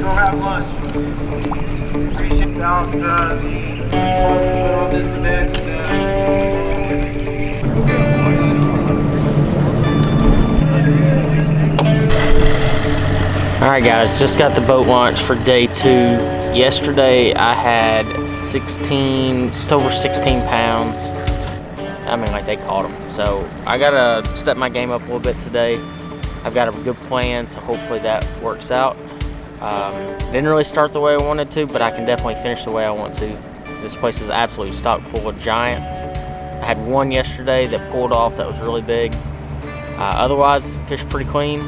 Go have lunch. Appreciate out the sponsor on this event. Alright guys, just got the boat launch for day 2. Yesterday I had just over 16 pounds. I mean, like, they caught them. So I gotta step my game up a little bit today. I've got a good plan, so hopefully that works out. Didn't really start the way I wanted to, but I can definitely finish the way I want to. This place is absolutely stocked full of giants. I had one yesterday that pulled off that was really big. Otherwise, fish pretty clean.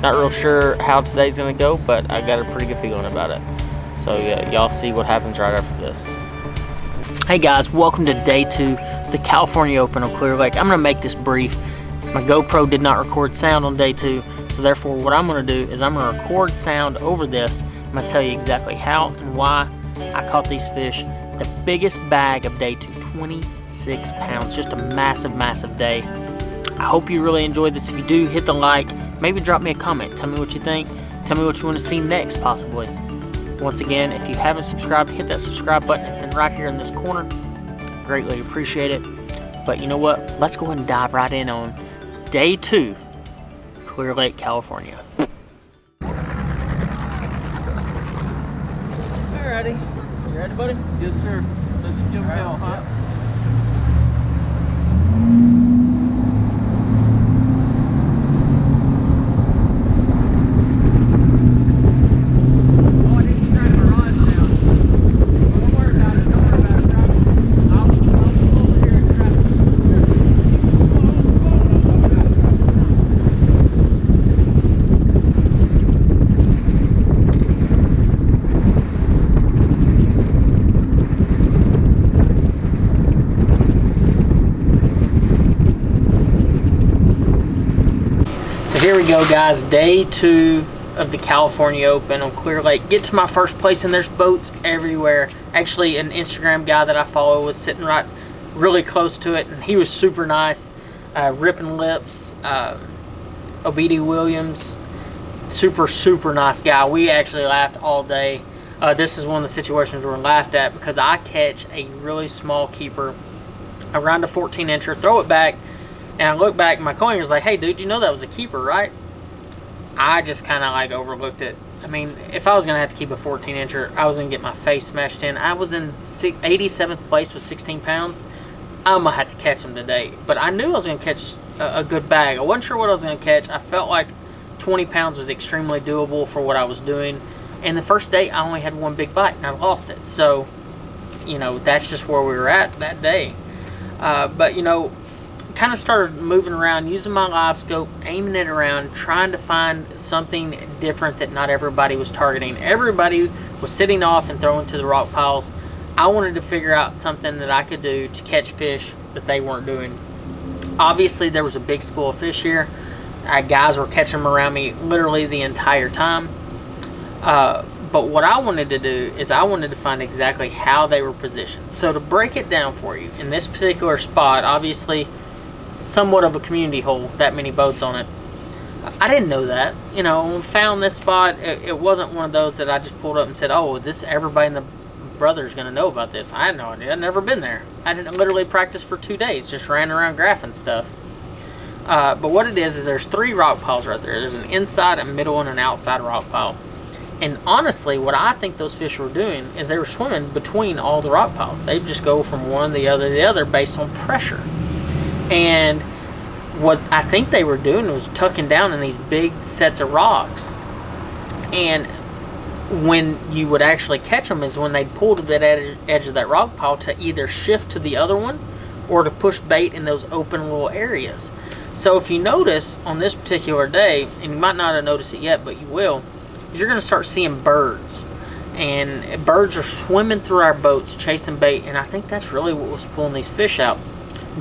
Not real sure how today's gonna go, but I got a pretty good feeling about it. So yeah, y'all see what happens right after this. Hey guys, welcome to day 2 of the California Open on Clear Lake. I'm gonna make this brief. My GoPro did not record sound on day 2, so therefore what I'm gonna do is I'm gonna record sound over this. I'm gonna tell you exactly how and why I caught these fish. The biggest bag of day 2, 26 pounds, just a massive, massive day. I hope you really enjoyed this. If you do, hit the like. Maybe drop me a comment. Tell me what you think. Tell me what you want to see next, possibly. Once again, if you haven't subscribed, hit that subscribe button. It's in right here in this corner. Greatly appreciate it. But you know what? Let's go ahead and dive right in on day 2, Clear Lake, California. Alrighty. You ready, buddy? Yes, sir. Let's give it hell, huh? So here we go, guys. Day 2 of the California Open on Clear Lake. Get to my first place and there's boats everywhere. Actually, an Instagram guy that I follow was sitting right really close to it, and he was super nice. Ripping Lips, Obedi Williams, super nice guy. We actually laughed all day. This is one of the situations we're laughed at because I catch a really small keeper around a 14-incher, throw it back, and I look back and my co was like, hey dude, you know that was a keeper, right? I just kind of like overlooked it. I mean, if I was going to have to keep a 14-incher, I was going to get my face smashed in. I was in 87th place with 16 pounds. I'm going to have to catch them today. But I knew I was going to catch a good bag. I wasn't sure what I was going to catch. I felt like 20 pounds was extremely doable for what I was doing. And the first day, I only had one big bite and I lost it. So, you know, that's just where we were at that day. But, you know, kind of started moving around, using my live scope, aiming it around, trying to find something different that not everybody was targeting. Everybody was sitting off and throwing to the rock piles. I wanted to figure out something that I could do to catch fish that they weren't doing. Obviously, there was a big school of fish here. Guys were catching them around me literally the entire time. But what I wanted to do is I wanted to find exactly how they were positioned. So to break it down for you, in this particular spot, obviously, somewhat of a community hole, that many boats on it. I didn't know that. You know, when we found this spot, it wasn't one of those that I just pulled up and said, oh, this, everybody in the brother's going to know about this. I had no idea. I'd never been there. I didn't literally practice for 2 days, just ran around graphing stuff. But what it is there's 3 rock piles right there. There's an inside, a middle, and an outside rock pile. And honestly, what I think those fish were doing is they were swimming between all the rock piles. They'd just go from one to the other based on pressure. And what I think they were doing was tucking down in these big sets of rocks. And when you would actually catch them is when they'd pull to that edge of that rock pile to either shift to the other one or to push bait in those open little areas. So if you notice on this particular day, and you might not have noticed it yet, but you will, is you're going to start seeing birds. And birds are swimming through our boats chasing bait, and I think that's really what was pulling these fish out.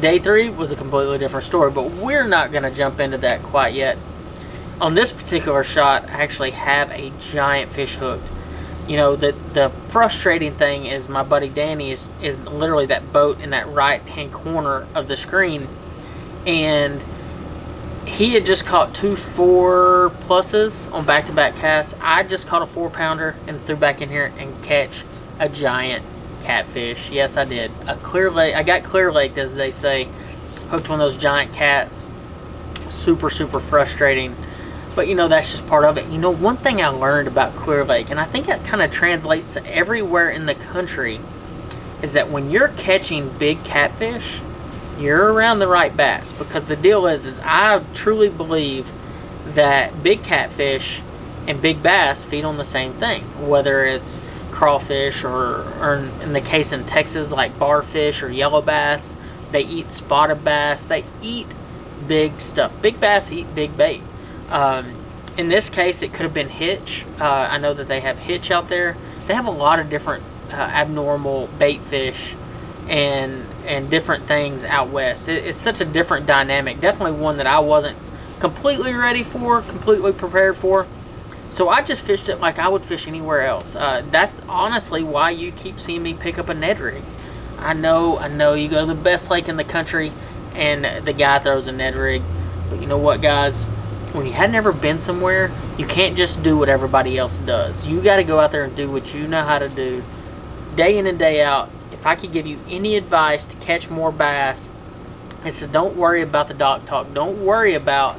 Day 3 was a completely different story, but we're not going to jump into that quite yet. On this particular shot, I actually have a giant fish hooked. You know, the frustrating thing is my buddy Danny is literally that boat in that right-hand corner of the screen. And he had just caught 2 4+s on back-to-back casts. I just caught a 4-pounder and threw back in here and catch a giant catfish. Yes, I did. A clear lake. I got clear laked, as they say. Hooked one of those giant cats. Super, super frustrating. But, that's just part of it. One thing I learned about Clear Lake, and I think it kind of translates to everywhere in the country, is that when you're catching big catfish, you're around the right bass. Because the deal is I truly believe that big catfish and big bass feed on the same thing. Whether it's crawfish or in the case in Texas, like barfish or yellow bass, they eat spotted bass. They eat big stuff. Big bass eat big bait. In this case, it could have been hitch. I know that they have hitch out there. They have a lot of different abnormal bait fish and different things out west. It's such a different dynamic. Definitely one that I wasn't completely ready for, completely prepared for. So I just fished it like I would fish anywhere else. That's honestly why you keep seeing me pick up a Ned rig. I know you go to the best lake in the country and the guy throws a Ned rig. But you know what, guys? When you had never been somewhere, you can't just do what everybody else does. You got to go out there and do what you know how to do, day in and day out. If I could give you any advice to catch more bass, it's to don't worry about the dock talk. Don't worry about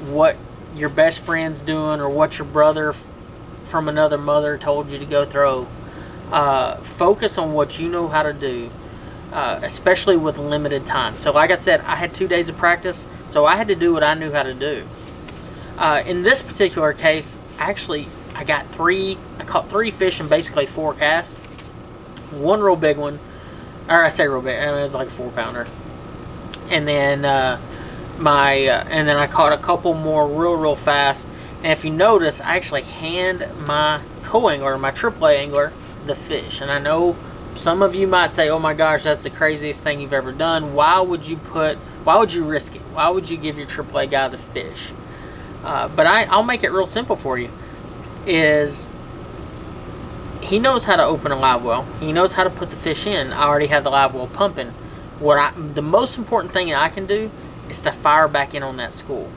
what your best friend's doing or what your brother from another mother told you to go throw. Focus on what you know how to do, especially with limited time. So like I said, I had 2 days of practice, so I had to do what I knew how to do. In this particular case, actually, I caught 3 fish in basically 4 casts. One real big one, or I say real big, it was like a 4-pounder. And then and then I caught a couple more real fast. And if you notice, I actually hand my co-angler, my AAA angler, the fish. And I know some of you might say, "Oh my gosh, that's the craziest thing you've ever done. Why would you risk it? Why would you give your AAA guy the fish?" But I'll make it real simple for you. Is he knows how to open a live well. He knows how to put the fish in. I already have the live well pumping. The most important thing that I can do is to fire back in on that school.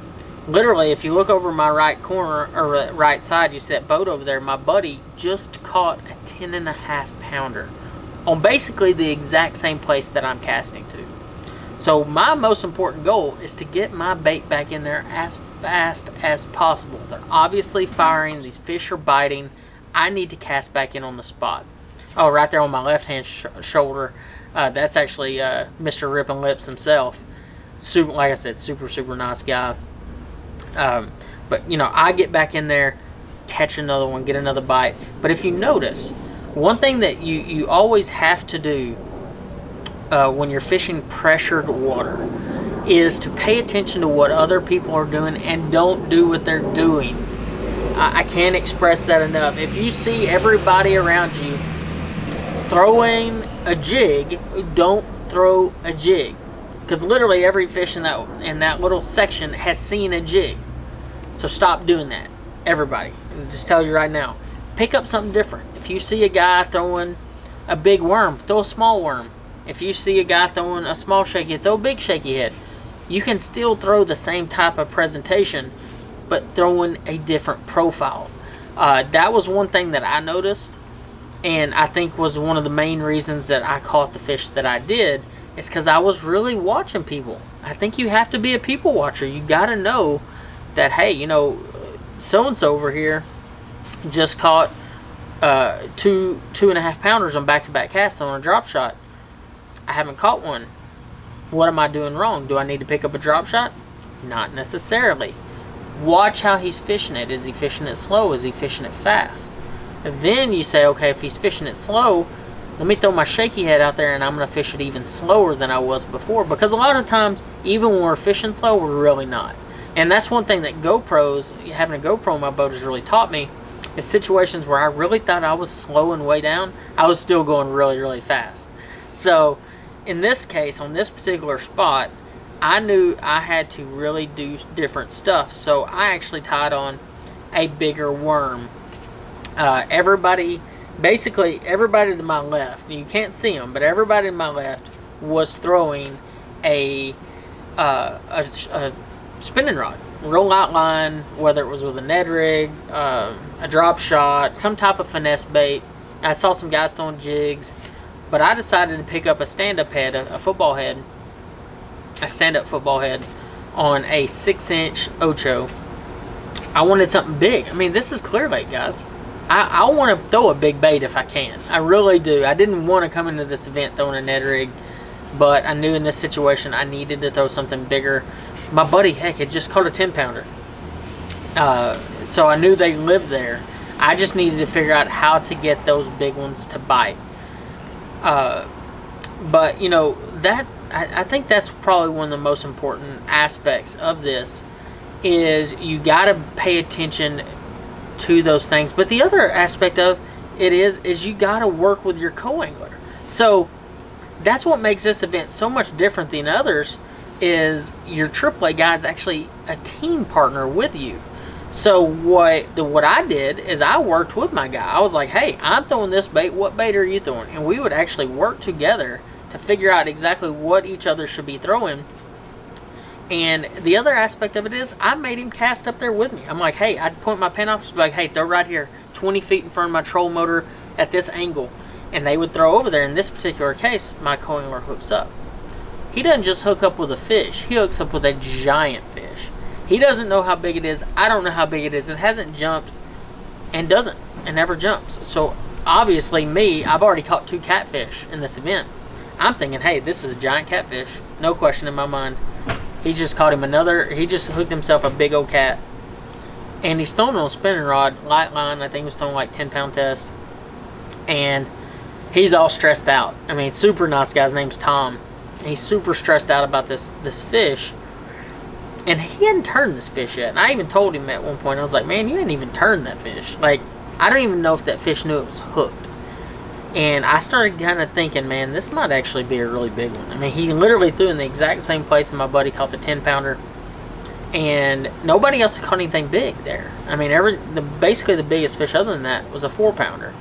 Literally, if you look over my right corner or right side, you see that boat over there. My buddy just caught a 10.5-pounder on basically the exact same place that I'm casting to. So my most important goal is to get my bait back in there as fast as possible. They're obviously firing. These fish are biting. I need to cast back in on the spot. Oh, right there on my left-hand shoulder, that's actually Mr. Rippin' Lips himself. Super, like I said, super, super nice guy. But, I get back in there, catch another one, get another bite. But if you notice, one thing that you always have to do when you're fishing pressured water is to pay attention to what other people are doing and don't do what they're doing. I can't express that enough. If you see everybody around you throwing a jig, don't throw a jig. Because literally every fish in that little section has seen a jig. So stop doing that. Everybody. And just tell you right now. Pick up something different. If you see a guy throwing a big worm, throw a small worm. If you see a guy throwing a small shaky head, throw a big shaky head. You can still throw the same type of presentation, but throwing a different profile. That was one thing that I noticed, and I think was one of the main reasons that I caught the fish that I did, is because I was really watching people. I think you have to be a people watcher. You got to know that, hey, so-and-so over here just caught 2.5-pounders on back-to-back casts on a drop shot. I haven't caught one. What am I doing wrong? Do I need to pick up a drop shot? Not necessarily. Watch how he's fishing it. Is he fishing it slow? Is he fishing it fast? And then you say, okay, if he's fishing it slow, let me throw my shaky head out there and I'm going to fish it even slower than I was before. Because a lot of times, even when we're fishing slow, we're really not. And that's one thing that having a GoPro on my boat has really taught me, is situations where I really thought I was slowing way down, I was still going really, really fast. So, in this case, on this particular spot, I knew I had to really do different stuff. So I actually tied on a bigger worm. Basically everybody to my left, you can't see them, but everybody to my left was throwing a spinning rod, real light line, whether it was with a Ned rig, a drop shot, some type of finesse bait. I saw some guys throwing jigs, but I decided to pick up a stand-up head, a football head, a stand-up football head on a 6-inch Ocho. I wanted something big. I mean, this is Clear Lake, guys. I want to throw a big bait if I can. I really do. I didn't want to come into this event throwing a Ned rig, but I knew in this situation I needed to throw something bigger. My buddy, heck, had just caught a 10-pounder. So I knew they lived there. I just needed to figure out how to get those big ones to bite. But, you know, I think that's probably one of the most important aspects of this is you got to pay attention to those things. But the other aspect of it is you got to work with your co-angler. So that's what makes this event so much different than others is your AAA guy is actually a team partner with you. So what I did is I worked with my guy. I was like, hey, I'm throwing this bait. What bait are you throwing? And we would actually work together to figure out exactly what each other should be throwing. And the other aspect of it is I made him cast up there with me. I'm like, hey, I'd point my pen off, like, hey, throw right here, 20 feet in front of my troll motor at this angle. And they would throw over there. In this particular case, my co-angler hooks up. He doesn't just hook up with a fish. He hooks up with a giant fish. He doesn't know how big it is. I don't know how big it is. It hasn't jumped and doesn't and never jumps. So obviously me, I've already caught 2 catfish in this event. I'm thinking, hey, this is a giant catfish. No question in my mind. He just caught him he just hooked himself a big old cat. And he's throwing on a spinning rod, light line. I think he was throwing like 10-pound test. And he's all stressed out. I mean, super nice guy. His name's Tom. He's super stressed out about this fish. And he hadn't turned this fish yet. And I even told him at one point, I was like, man, you ain't even turned that fish. Like, I don't even know if that fish knew it was hooked. And I started kind of thinking, man, this might actually be a really big one. I mean, he literally threw in the exact same place that my buddy caught the 10-pounder. And nobody else caught anything big there. I mean, basically the biggest fish other than that was a 4-pounder.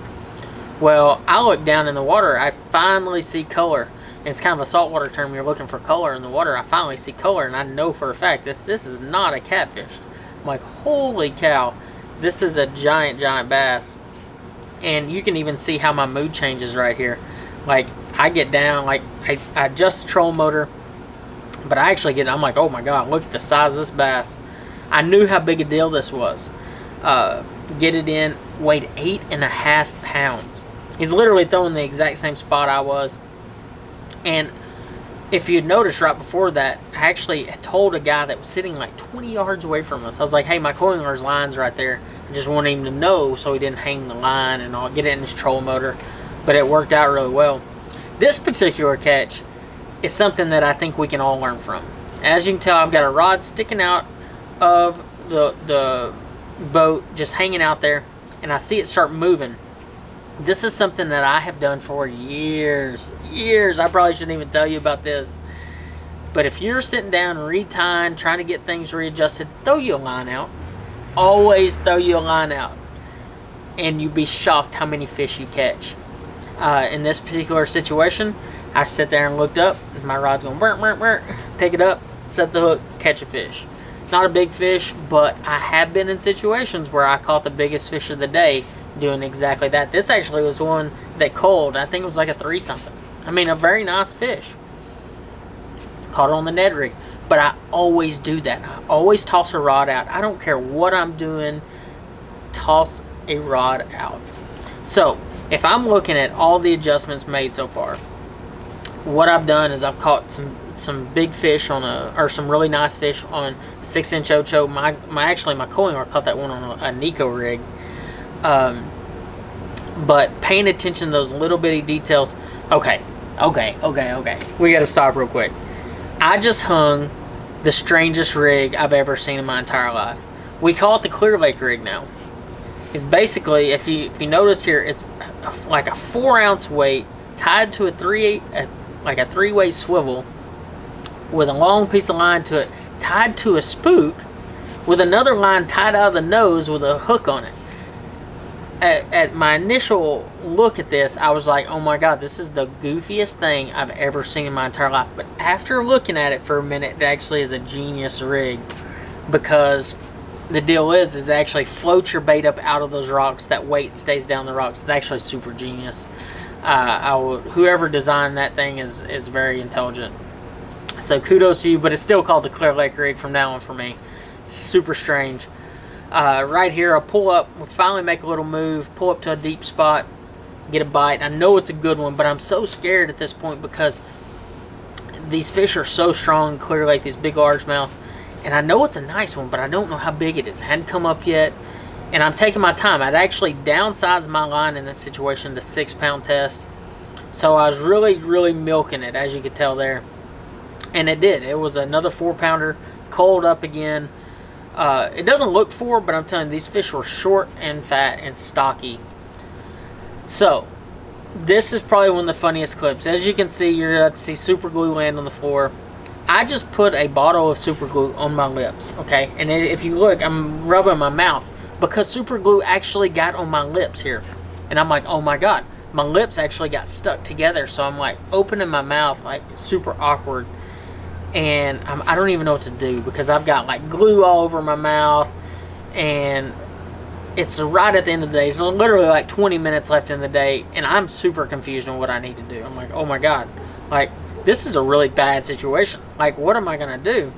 Well, I look down in the water. I finally see color. And it's kind of a saltwater term. You're looking for color in the water. I finally see color, and I know for a fact this is not a catfish. I'm like, holy cow, this is a giant, giant bass. And you can even see how my mood changes right here. Like, I get down, like, I adjust the troll motor, but I actually I'm like, oh my God, look at the size of this bass. I knew how big a deal this was. Get it in, weighed 8.5 pounds. He's literally throwing the exact same spot I was. And if you'd noticed right before that, I actually told a guy that was sitting like 20 yards away from us. I was like, hey, my co-angler's line's right there. I just wanted him to know so he didn't hang the line and I'll get it in his troll motor. But it worked out really well. This particular catch is something that I think we can all learn from. As you can tell, I've got a rod sticking out of the boat, just hanging out there, and I see it start moving. This is something that I have done for years. I probably shouldn't even tell you about this. But if you're sitting down and retying, trying to get things readjusted, throw you a line out. Always throw you a line out. And you'd be shocked how many fish you catch. In this particular situation, I sit there and looked up. And my rod's going, burr, burr, burr. Pick it up, set the hook, catch a fish. Not a big fish, but I have been in situations where I caught the biggest fish of the day doing exactly that. This actually was one that culled. I think it was like a 3-something. I mean, a very nice fish. Caught it on the Ned rig. But I always do that. I always toss a rod out. I don't care what I'm doing. Toss a rod out. So, if I'm looking at all the adjustments made so far, what I've done is I've caught some big fish or some really nice fish on a 6-inch Ocho. My co-angler caught that one on a Nico rig. But paying attention to those little bitty details. Okay. We got to stop real quick. I just hung the strangest rig I've ever seen in my entire life. We call it the Clear Lake rig now. It's basically, if you notice here, it's like a 4-ounce weight tied to a 3-way swivel with a long piece of line to it, tied to a spook with another line tied out of the nose with a hook on it. At my initial look at this, I was like, oh my God, this is the goofiest thing I've ever seen in my entire life. But after looking at it for a minute, it actually is a genius rig. because the deal is actually float your bait up out of those rocks. That weight stays down the rocks. It's actually super genius. Whoever designed that thing is very intelligent. So kudos to you, but it's still called the Clear Lake rig from now on for me. Super strange. Right here, I'll pull up, we'll finally make a little move, pull up to a deep spot, get a bite. I know it's a good one, but I'm so scared at this point because these fish are so strong in Clear Lake, these big largemouth. And I know it's a nice one, but I don't know how big it is. It hadn't come up yet. And I'm taking my time. I'd actually downsized my line in this situation to 6-pound test. So I was really, really milking it, as you could tell there. And it did. It was another 4-pounder, coiled up again. It doesn't look 4, but I'm telling you, these fish were short and fat and stocky. So, this is probably one of the funniest clips. As you can see, you're going to see super glue land on the floor. I just put a bottle of super glue on my lips, okay? And if you look, I'm rubbing my mouth because super glue actually got on my lips here. And I'm like, oh my God, my lips actually got stuck together. So I'm like opening my mouth, like super awkward. And I don't even know what to do because I've got like glue all over my mouth. And it's right at the end of the day. So literally like 20 minutes left in the day. And I'm super confused on what I need to do. I'm like, oh my God, like, this is a really bad situation. Like, what am I going to do?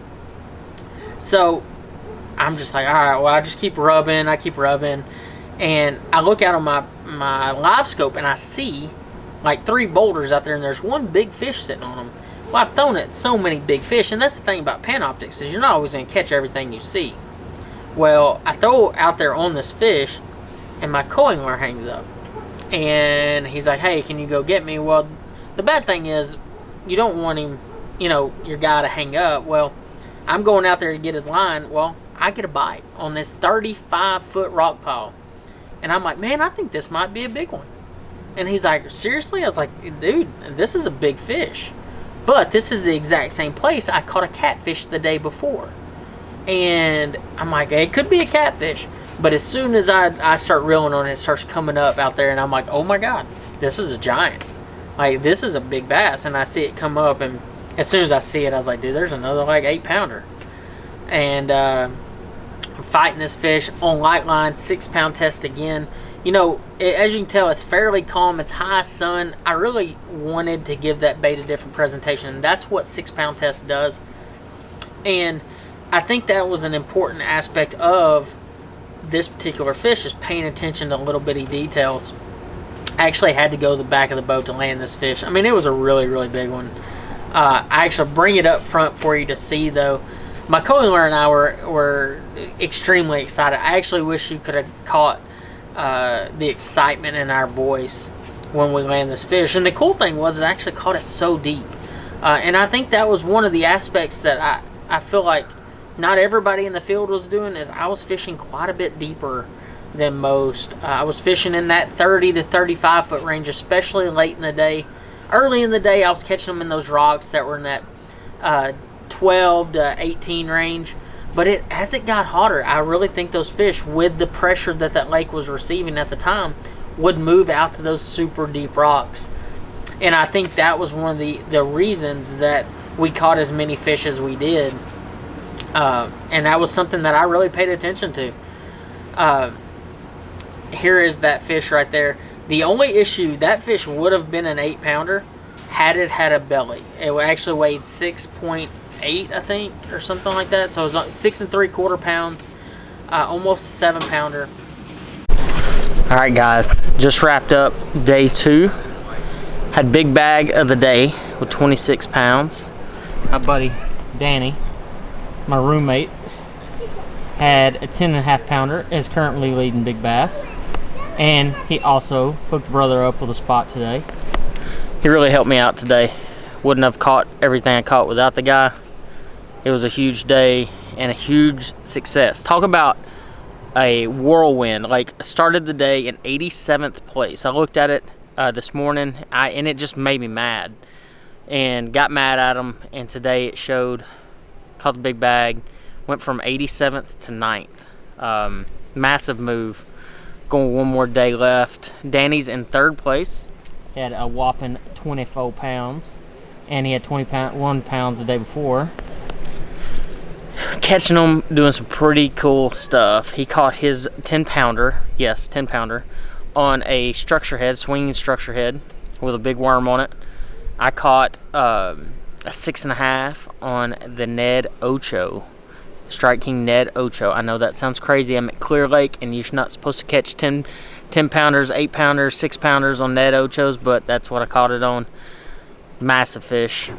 So, I'm just like, all right, well, I just keep rubbing. I keep rubbing. And I look out on my live scope, and I see, like, 3 boulders out there, and there's one big fish sitting on them. Well, I've thrown at so many big fish, and that's the thing about Panoptics, is you're not always going to catch everything you see. Well, I throw out there on this fish, and my coiling lure hangs up. And he's like, hey, can you go get me? Well, the bad thing is, you don't want him, your guy to hang up. Well, I'm going out there to get his line. Well, I get a bite on this 35-foot rock pile. And I'm like, man, I think this might be a big one. And he's like, seriously? I was like, dude, this is a big fish. But this is the exact same place I caught a catfish the day before. And I'm like, it could be a catfish. But as soon as I start reeling on it, it starts coming up out there. And I'm like, oh my God, this is a giant. Like, this is a big bass, and I see it come up, and as soon as I see it, I was like, dude, there's another, like, 8-pounder. And I'm fighting this fish on light line, 6-pound test again. As you can tell, it's fairly calm. It's high sun. I really wanted to give that bait a different presentation, and that's what 6-pound test does. And I think that was an important aspect of this particular fish, is paying attention to little bitty details. I actually had to go to the back of the boat to land this fish. I mean, it was a really, really big one. I actually bring it up front for you to see, though. My co-angler and I were extremely excited. I actually wish you could have caught the excitement in our voice when we land this fish. And the cool thing was, it actually caught it so deep. And I think that was one of the aspects that I feel like not everybody in the field was doing, is I was fishing quite a bit deeper than most. I was fishing in that 30 to 35 foot range, especially late in the day. Early in the day, I was catching them in those rocks that were in that 12 to 18 range. But as it got hotter, I really think those fish, with the pressure that lake was receiving at the time, would move out to those super deep rocks. And I think that was one of the reasons that we caught as many fish as we did. And that was something that I really paid attention to. Here is that fish right there. The only issue, that fish would have been an 8-pounder had it had a belly. It actually weighed 6.8, I think, or something like that. So it was 6 3/4 pounds, almost a 7-pounder. All right, guys, just wrapped up day 2. Had big bag of the day with 26 pounds. My buddy Danny, my roommate, had a 10.5-pounder, is currently leading big bass. And he also hooked brother up with a spot today. He really helped me out today. Wouldn't have caught everything I caught without the guy. It was a huge day and a huge success. Talk about a whirlwind. Like, started the day in 87th place. I looked at it this morning, and it just made me mad. And got mad at him, and today it showed. Caught the big bag. Went from 87th to 9th. Massive move. Going one more day left. Danny's in 3rd place. He had a whopping 24 pounds. And he had 21 pounds the day before. catching them doing some pretty cool stuff. He caught his 10-pounder, yes, 10-pounder, on a structure head, swinging structure head with a big worm on it. I caught a 6.5 on the Ned Ocho, Strike King Ned Ocho. I know that sounds crazy. I'm at Clear Lake, and you're not supposed to catch 10-pounders, 8-pounders, 6-pounders on Ned Ochos, but that's what I caught it on. Massive fish.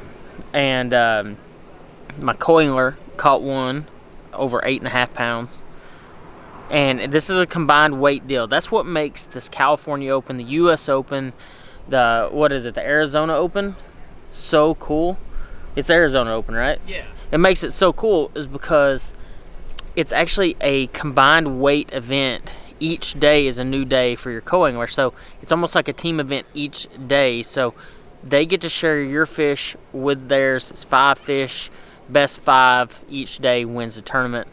And my coiler caught one over 8.5 pounds. And this is a combined weight deal. That's what makes this California Open, the U.S. Open, the Arizona Open so cool. It's the Arizona Open, right? Yeah. It makes it so cool is because it's actually a combined weight event. Each day is a new day for your co-angler. So it's almost like a team event each day. So they get to share your fish with theirs. It's 5 fish. Best 5 each day wins the tournament.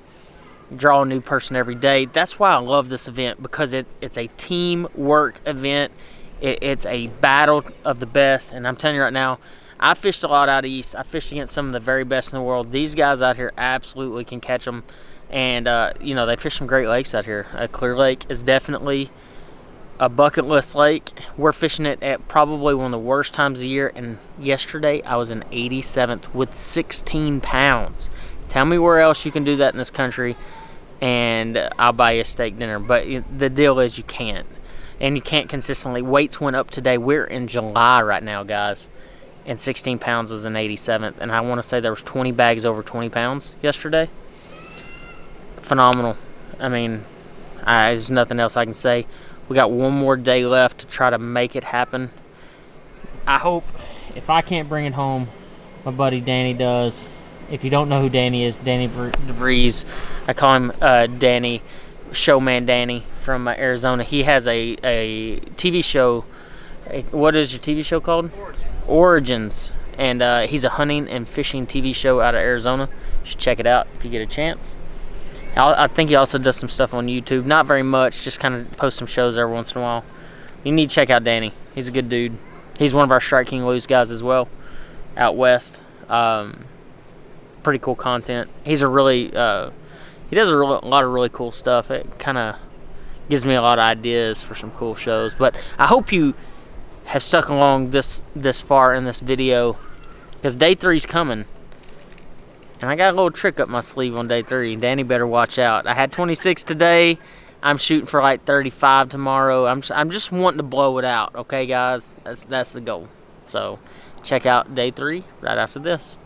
Draw a new person every day. That's why I love this event, because it's a teamwork event. It's a battle of the best. And I'm telling you right now, I fished a lot out east. I fished against some of the very best in the world. These guys out here absolutely can catch them. And, they fish some great lakes out here. Clear Lake is definitely a bucket list lake. We're fishing it at probably one of the worst times of the year. And yesterday, I was in 87th with 16 pounds. Tell me where else you can do that in this country, and I'll buy you a steak dinner. But the deal is you can't. And you can't consistently. Weights went up today. We're in July right now, guys. And 16 pounds was in 87th. And I want to say there was 20 bags over 20 pounds yesterday. Phenomenal. I mean, there's nothing else I can say. We got one more day left to try to make it happen. I hope, if I can't bring it home, my buddy Danny does. If you don't know who Danny is, Danny DeVries. I call him Danny, Showman Danny from Arizona. He has a TV show. What is your TV show called? Origins. And he's a hunting and fishing TV show out of Arizona. You should check it out if you get a chance. I think he also does some stuff on YouTube. Not very much, just kind of post some shows every once in a while. You need to check out Danny. He's a good dude. He's one of our Strike King Loose guys as well, out west. Pretty cool content. He's a really, he does a lot of really cool stuff. It kind of gives me a lot of ideas for some cool shows. But I hope you have stuck along this far in this video, because day 3's coming. And I got a little trick up my sleeve on day 3. Danny better watch out. I had 26 today. I'm shooting for like 35 tomorrow. I'm just wanting to blow it out. Okay, guys? That's the goal. So check out day 3 right after this.